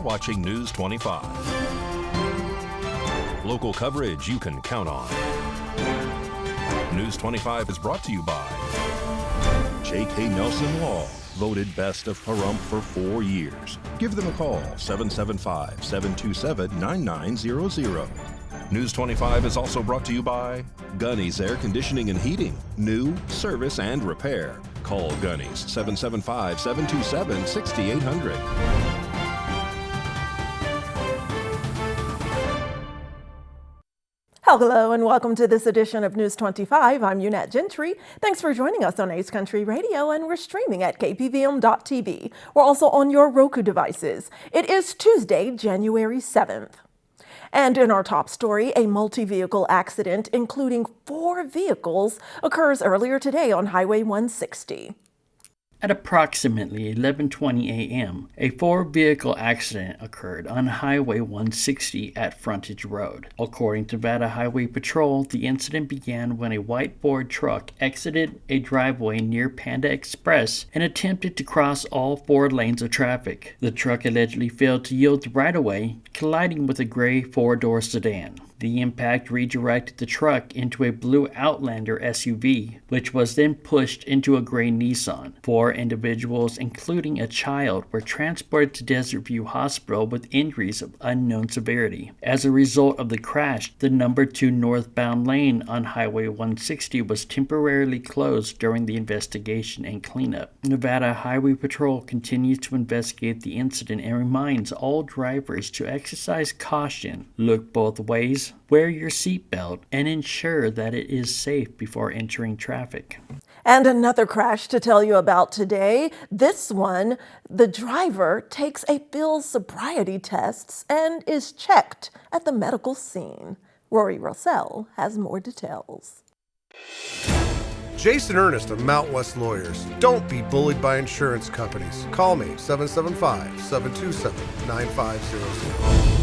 watching News 25. Local coverage you can count on. News 25 is brought to you by J.K. Nelson Law, voted best of Pahrump for 4 years. Give them a call, 775-727-9900. News 25 is also brought to you by Gunny's Air Conditioning and Heating. New, service, and repair. Call Gunny's, 775-727-6800. Hello and welcome to this edition of News 25. I'm Unette Gentry. Thanks for joining us on Ace Country Radio, and we're streaming at KPVM.TV. We're also on your Roku devices. It is Tuesday, January 7th. And in our top story, a multi-vehicle accident, including 4 vehicles, occurs earlier today on Highway 160. At approximately 11:20 a.m., a 4-vehicle accident occurred on Highway 160 at Frontage Road. According to Nevada Highway Patrol, the incident began when a white Ford truck exited a driveway near Panda Express and attempted to cross all 4 lanes of traffic. The truck allegedly failed to yield the right-of-way, colliding with a gray 4-door sedan. The impact redirected the truck into a blue Outlander SUV, which was then pushed into a gray Nissan. 4 individuals, including a child, were transported to Desert View Hospital with injuries of unknown severity. As a result of the crash, the number 2 northbound lane on Highway 160 was temporarily closed during the investigation and cleanup. Nevada Highway Patrol continues to investigate the incident and reminds all drivers to exercise caution, look both ways, wear your seatbelt, and ensure that it is safe before entering traffic. And another crash to tell you about today. This one, the driver takes a field sobriety test and is checked at the medical scene. Rory Russell has more details. Jason Ernest of Mount West Lawyers. Don't be bullied by insurance companies. Call me, 775-727-9500.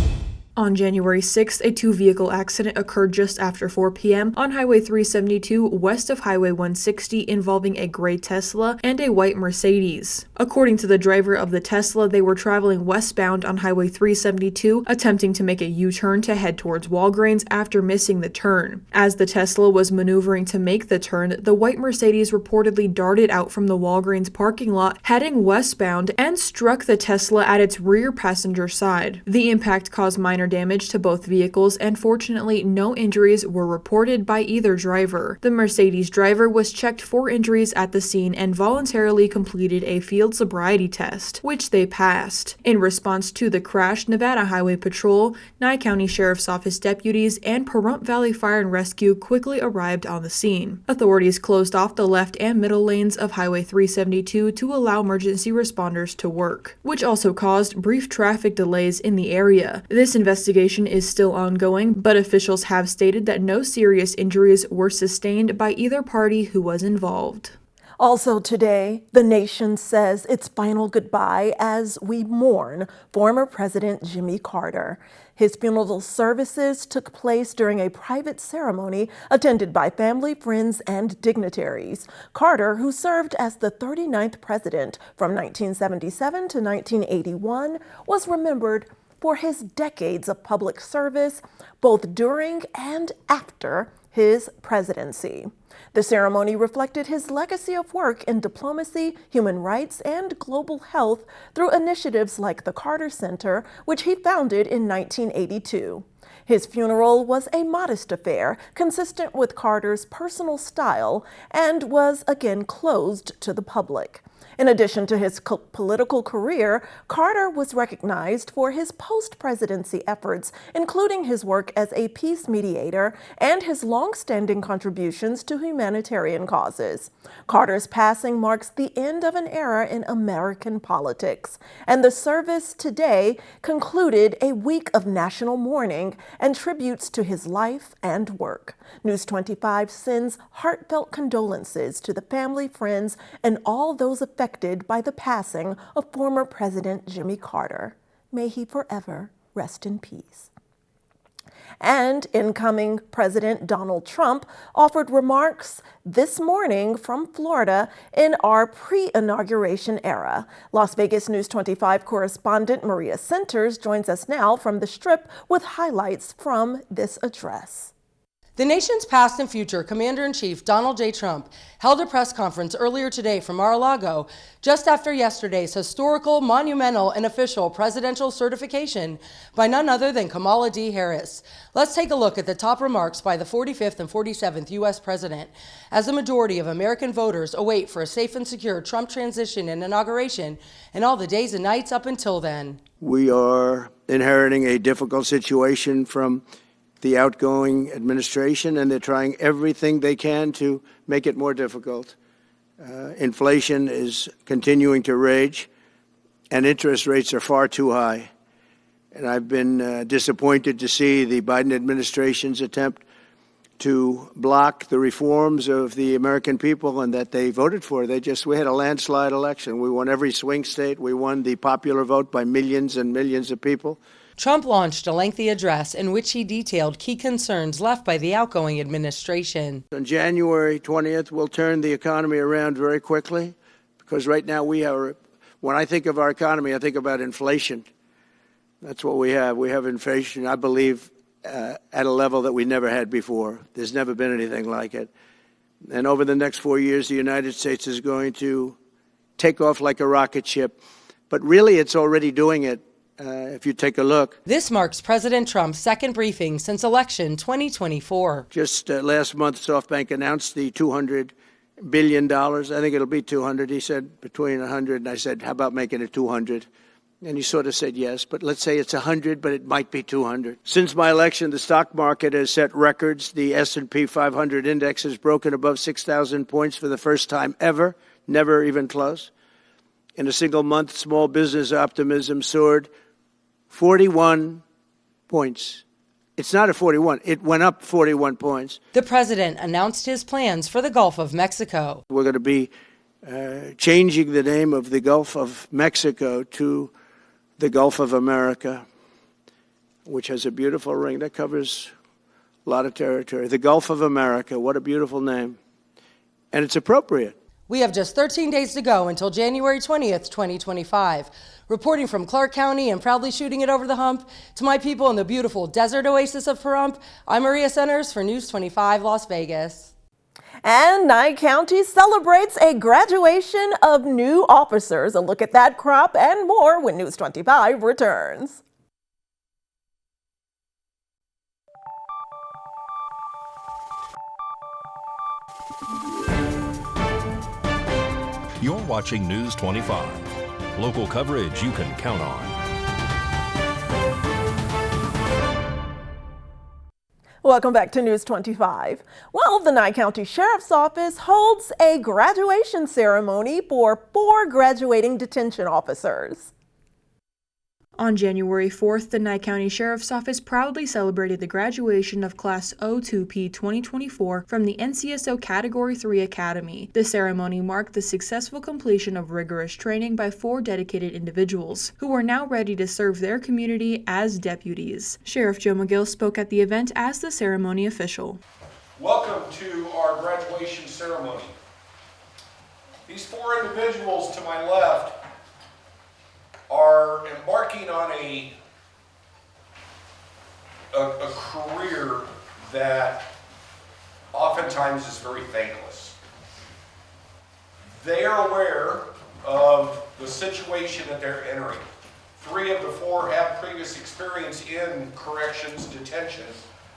On January 6th, a 2-vehicle accident occurred just after 4 p.m. on Highway 372 west of Highway 160 involving a gray Tesla and a white Mercedes. According to the driver of the Tesla, they were traveling westbound on Highway 372, attempting to make a U-turn to head towards Walgreens after missing the turn. As the Tesla was maneuvering to make the turn, the white Mercedes reportedly darted out from the Walgreens parking lot, heading westbound, and struck the Tesla at its rear passenger side. The impact caused minor damage to both vehicles, and fortunately no injuries were reported by either driver. The Mercedes driver was checked for injuries at the scene and voluntarily completed a field sobriety test, which they passed. In response to the crash, Nevada Highway Patrol, Nye County Sheriff's Office deputies, and Pahrump Valley Fire and Rescue quickly arrived on the scene. Authorities closed off the left and middle lanes of Highway 372 to allow emergency responders to work, which also caused brief traffic delays in the area. This investigation is still ongoing, but officials have stated that no serious injuries were sustained by either party who was involved. Also today, the nation says its final goodbye as we mourn former President Jimmy Carter. His funeral services took place during a private ceremony attended by family, friends, and dignitaries. Carter, who served as the 39th president from 1977 to 1981, was remembered for his decades of public service, both during and after his presidency. The ceremony reflected his legacy of work in diplomacy, human rights, and global health through initiatives like the Carter Center, which he founded in 1982. His funeral was a modest affair, consistent with Carter's personal style, and was again closed to the public. In addition to his political career, Carter was recognized for his post-presidency efforts, including his work as a peace mediator and his long-standing contributions to humanitarian causes. Carter's passing marks the end of an era in American politics, and the service today concluded a week of national mourning and tributes to his life and work. News 25 sends heartfelt condolences to the family, friends, and all those affected by the passing of former President Jimmy Carter. May he forever rest in peace. And incoming President Donald Trump offered remarks this morning from Florida in our pre-inauguration era. Las Vegas News 25 correspondent Maria Centers joins us now from the Strip with highlights from this address. The nation's past and future Commander-in-Chief Donald J. Trump held a press conference earlier today from Mar-a-Lago just after yesterday's historical, monumental, and official presidential certification by none other than Kamala D. Harris. Let's take a look at the top remarks by the 45th and 47th U.S. President as the majority of American voters await for a safe and secure Trump transition and inauguration and all the days and nights up until then. We are inheriting a difficult situation from the outgoing administration, and they're trying everything they can to make it more difficult. Inflation is continuing to rage, and interest rates are far too high. And I've been disappointed to see the Biden administration's attempt to block the reforms of the American people and that they voted for. We had a landslide election. We won every swing state. We won the popular vote by millions and millions of people. Trump launched a lengthy address in which he detailed key concerns left by the outgoing administration. On January 20th, we'll turn the economy around very quickly, because right now when I think of our economy, I think about inflation. That's what we have. We have inflation, I believe, at a level that we never had before. There's never been anything like it. And over the next 4 years, the United States is going to take off like a rocket ship. But really, it's already doing it. If you take a look. This marks President Trump's second briefing since election 2024. Just last month, SoftBank announced the $200 billion. I think it'll be 200. He said between 100, and I said, how about making it 200? And he sort of said yes, but let's say it's 100, but it might be 200. Since my election, the stock market has set records. The S&P 500 index has broken above 6,000 points for the first time ever, never even close. In a single month, small business optimism soared 41 points. It's not a 41. It went up 41 points. The president announced his plans for the Gulf of Mexico. We're going to be changing the name of the Gulf of Mexico to the Gulf of America, which has a beautiful ring that covers a lot of territory. The Gulf of America, what a beautiful name. And it's appropriate. We have just 13 days to go until January 20th, 2025. Reporting from Clark County and proudly shooting it over the hump to my people in the beautiful desert oasis of Pahrump, I'm Maria Centers for News 25 Las Vegas. And Nye County celebrates a graduation of new officers. A look at that crop and more when News 25 returns. You're watching News 25. Local coverage you can count on. Welcome back to News 25. Well, the Nye County Sheriff's Office holds a graduation ceremony for 4 graduating detention officers. On January 4th, the Nye County Sheriff's Office proudly celebrated the graduation of Class 02P 2024 from the NCSO Category 3 Academy. The ceremony marked the successful completion of rigorous training by 4 dedicated individuals, who are now ready to serve their community as deputies. Sheriff Joe McGill spoke at the event as the ceremony official. Welcome to our graduation ceremony. These 4 individuals to my left are embarking on a career that oftentimes is very thankless. They are aware of the situation that they're entering. 3 of the 4 have previous experience in corrections detention,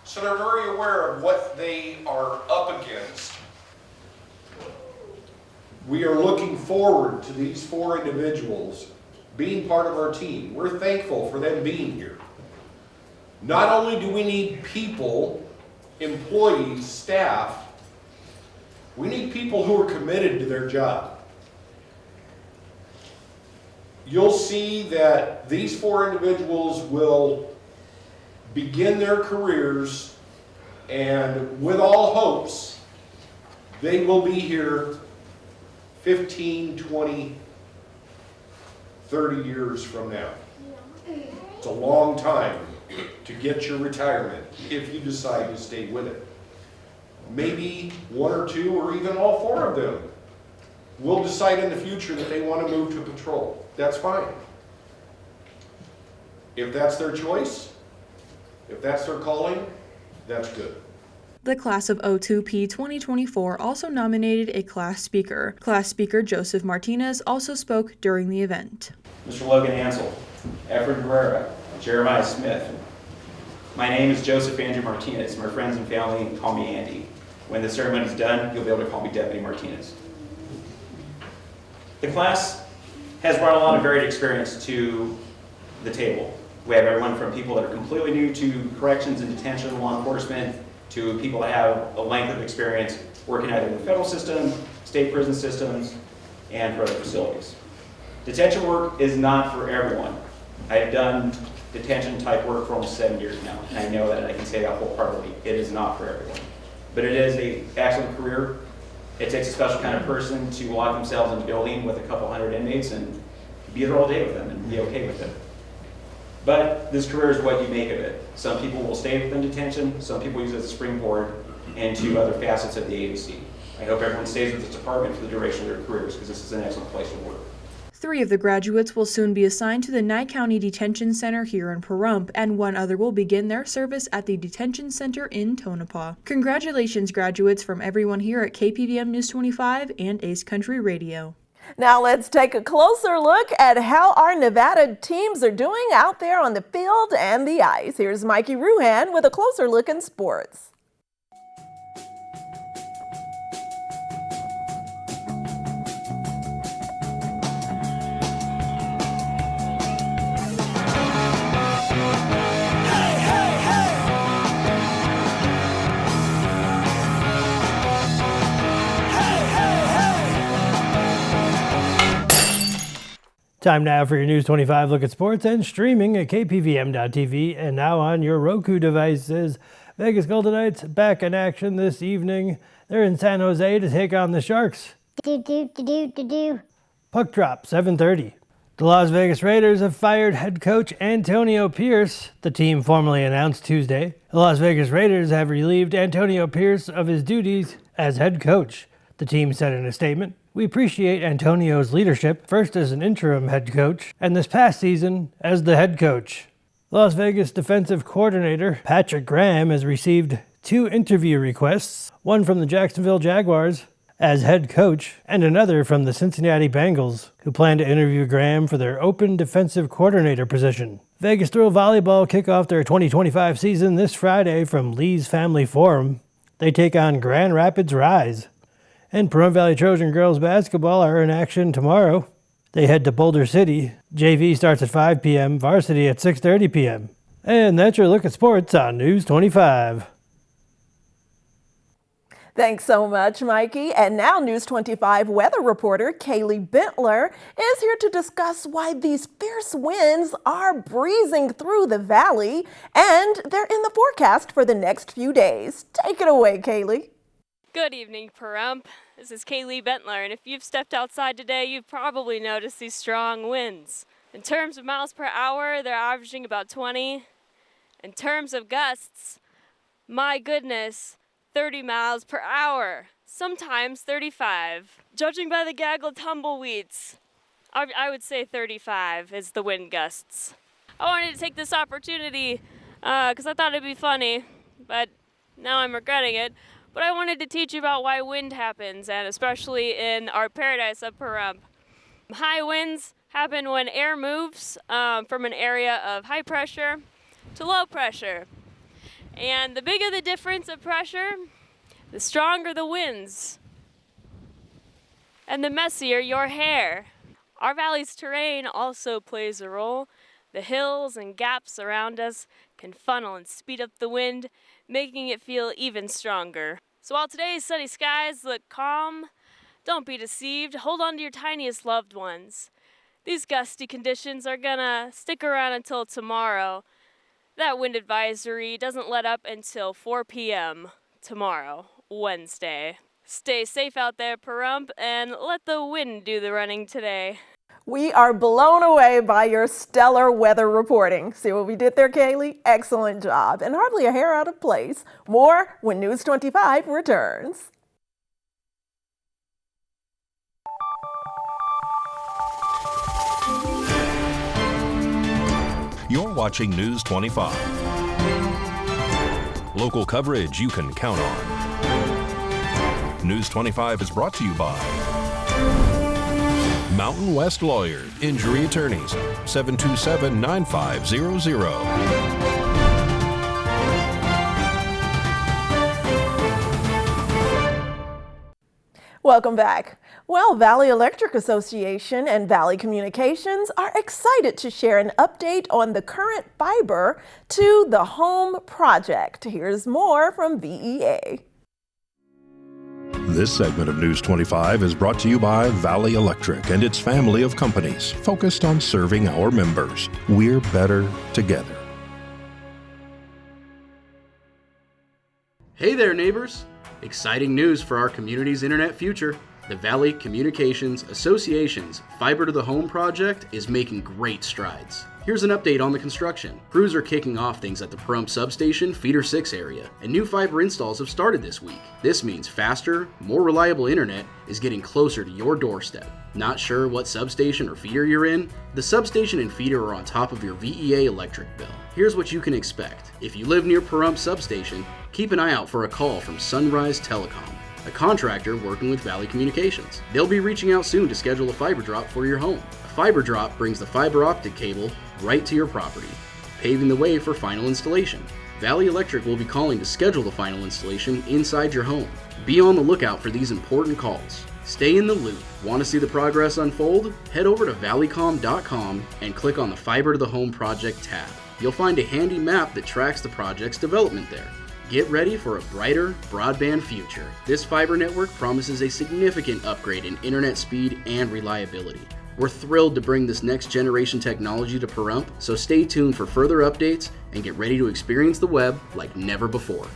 so they're very aware of what they are up against. We are looking forward to these 4 individuals being part of our team. We're thankful for them being here. Not only do we need people, employees, staff, we need people who are committed to their job. You'll see that these 4 individuals will begin their careers, and with all hopes, they will be here 15, 20, 30 years from now. It's a long time to get your retirement if you decide to stay with it. Maybe one or two or even all four of them will decide in the future that they want to move to patrol. That's fine. If that's their choice, if that's their calling, that's good. The class of 02P 2024 also nominated a class speaker. Class speaker Joseph Martinez also spoke during the event. Mr. Logan Ansel, Efren Herrera, Jeremiah Smith. My name is Joseph Andrew Martinez. My friends and family call me Andy. When the ceremony is done, you'll be able to call me Deputy Martinez. The class has brought a lot of varied experience to the table. We have everyone from people that are completely new to corrections and detention, law enforcement, to people that have a length of experience working either in the federal system, state prison systems, and for other facilities. Detention work is not for everyone. I have done detention type work for almost 7 years now, and I know that I can say that wholeheartedly. It is not for everyone. But it is an excellent career. It takes a special kind of person to lock themselves in a building with a couple hundred inmates and be there all day with them and be okay with it. But this career is what you make of it. Some people will stay within detention, some people use it as a springboard into other facets of the agency. I hope everyone stays with this department for the duration of their careers because this is an excellent place to work. 3 of the graduates will soon be assigned to the Nye County Detention Center here in Pahrump, and 1 other will begin their service at the Detention Center in Tonopah. Congratulations, graduates, from everyone here at KPVM News 25 and Ace Country Radio. Now let's take a closer look at how our Nevada teams are doing out there on the field and the ice. Here's Mikey Ruhan with a closer look in sports. Time now for your News 25 look at sports and streaming at kpvm.tv and now on your Roku devices. Vegas Golden Knights back in action this evening. They're in San Jose to take on the Sharks. Puck drop, 7:30. The Las Vegas Raiders have fired head coach Antonio Pierce, the team formally announced Tuesday. The Las Vegas Raiders have relieved Antonio Pierce of his duties as head coach, the team said in a statement. We appreciate Antonio's leadership, first as an interim head coach, and this past season as the head coach. Las Vegas defensive coordinator Patrick Graham has received 2 interview requests, one from the Jacksonville Jaguars as head coach, and another from the Cincinnati Bengals, who plan to interview Graham for their open defensive coordinator position. Vegas Thrill Volleyball kick off their 2025 season this Friday from Lee's Family Forum. They take on Grand Rapids Rise. And Pahrump Valley Trojan girls basketball are in action tomorrow. They head to Boulder City. JV starts at 5 p.m., varsity at 6:30 p.m. And that's your look at sports on News 25. Thanks so much, Mikey. And now News 25 weather reporter Kaylee Bentler is here to discuss why these fierce winds are breezing through the valley, and they're in the forecast for the next few days. Take it away, Kaylee. Good evening, Pahrump. This is Kaylee Bentler, and if you've stepped outside today, you've probably noticed these strong winds. In terms of miles per hour, they're averaging about 20. In terms of gusts, my goodness, 30 miles per hour, sometimes 35. Judging by the gaggle tumbleweeds, I would say 35 is the wind gusts. I wanted to take this opportunity because I thought it'd be funny, but now I'm regretting it. But I wanted to teach you about why wind happens, and especially in our paradise of Pahrump. High winds happen when air moves from an area of high pressure to low pressure. And the bigger the difference of pressure, the stronger the winds, and the messier your hair. Our valley's terrain also plays a role. The hills and gaps around us can funnel and speed up the wind, making it feel even stronger. So while today's sunny skies look calm, don't be deceived. Hold on to your tiniest loved ones. These gusty conditions are gonna stick around until tomorrow. That wind advisory doesn't let up until 4 p.m. tomorrow, Wednesday. Stay safe out there, Pahrump, and let the wind do the running today. We are blown away by your stellar weather reporting. See what we did there, Kaylee? Excellent job, and hardly a hair out of place. More when News 25 returns. You're watching News 25. Local coverage you can count on. News 25 is brought to you by Mountain West Lawyer, Injury Attorneys, 727-9500. Welcome back. Well, Valley Electric Association and Valley Communications are excited to share an update on the current fiber to the home project. Here's more from VEA. This segment of News 25 is brought to you by Valley Electric and its family of companies focused on serving our members. We're better together. Hey there, neighbors! Exciting news for our community's internet future. The Valley Communications Association's Fiber to the Home project is making great strides. Here's an update on the construction. Crews are kicking off things at the Pahrump substation Feeder 6 area, and new fiber installs have started this week. This means faster, more reliable internet is getting closer to your doorstep. Not sure what substation or feeder you're in? The substation and feeder are on top of your VEA electric bill. Here's what you can expect. If you live near Pahrump substation, keep an eye out for a call from Sunrise Telecom, a contractor working with Valley Communications. They'll be reaching out soon to schedule a fiber drop for your home. A fiber drop brings the fiber optic cable right to your property, paving the way for final installation. Valley Electric will be calling to schedule the final installation inside your home. Be on the lookout for these important calls. Stay in the loop. Want to see the progress unfold? Head over to valleycom.com and click on the Fiber to the Home Project tab. You'll find a handy map that tracks the project's development there. Get ready for a brighter broadband future. This fiber network promises a significant upgrade in internet speed and reliability. We're thrilled to bring this next generation technology to Pahrump, so stay tuned for further updates and get ready to experience the web like never before.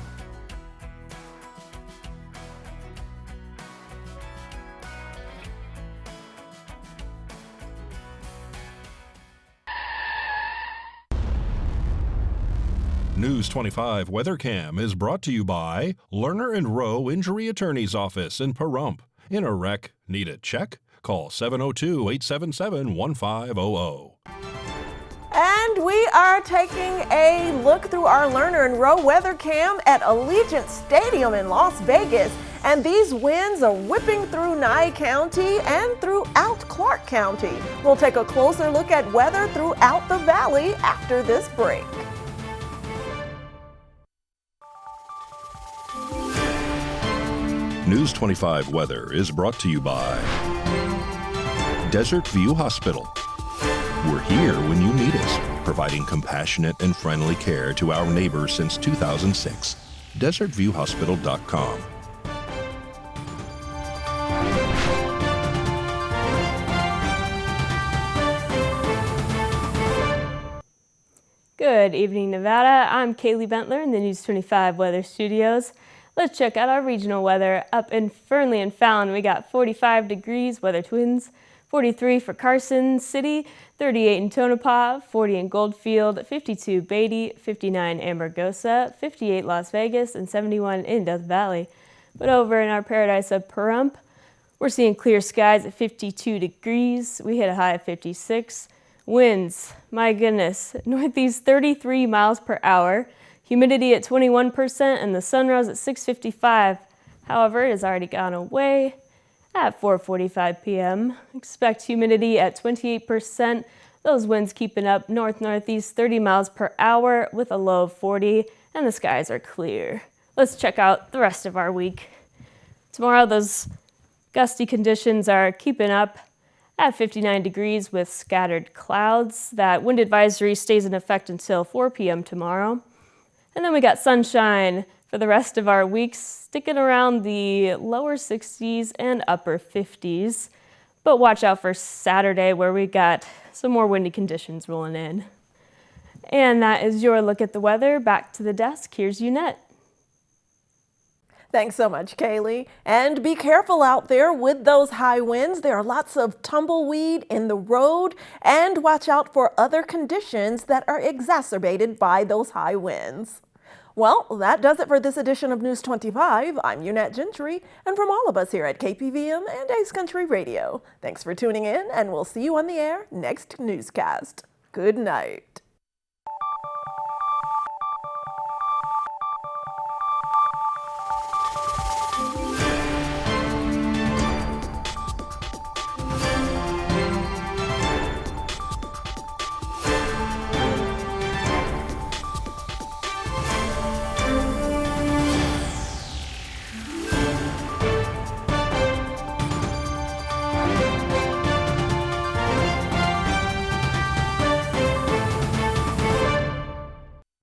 News 25 WeatherCam is brought to you by Lerner and Rowe Injury Attorney's Office in Pahrump. In a wreck, need a check? Call 702-877-1500. And we are taking a look through our Lerner and Rowe weather cam at Allegiant Stadium in Las Vegas. And these winds are whipping through Nye County and throughout Clark County. We'll take a closer look at weather throughout the valley after this break. News 25 weather is brought to you by Desert View Hospital. We're here when you need us, providing compassionate and friendly care to our neighbors since 2006. DesertViewHospital.com. Good evening, Nevada. I'm Kaylee Bentler in the News 25 Weather Studios. Let's check out our regional weather. Up in Fernley and Fallon, we got 45 degrees, weather twins, 43 for Carson City, 38 in Tonopah, 40 in Goldfield, 52 Beatty, 59 Amargosa, 58 Las Vegas, and 71 in Death Valley. But over in our paradise of Pahrump, we're seeing clear skies at 52 degrees. We hit a high of 56. Winds, my goodness, northeast 33 miles per hour. Humidity at 21% and the sun rose at 6:55. However, it has already gone away at 4:45 p.m. Expect humidity at 28%. Those winds keeping up north-northeast 30 miles per hour with a low of 40, and the skies are clear. Let's check out the rest of our week. Tomorrow, those gusty conditions are keeping up at 59 degrees with scattered clouds. That wind advisory stays in effect until 4 p.m. tomorrow. And then we got sunshine for the rest of our weeks, sticking around the lower 60s and upper 50s. But watch out for Saturday, where we got some more windy conditions rolling in. And that is your look at the weather. Back to the desk. Here's Unette. Thanks so much, Kaylee. And be careful out there with those high winds. There are lots of tumbleweed in the road, and watch out for other conditions that are exacerbated by those high winds. Well, that does it for this edition of News 25. I'm Unette Gentry, and from all of us here at KPVM and Ace Country Radio, thanks for tuning in, and we'll see you on the air next newscast. Good night.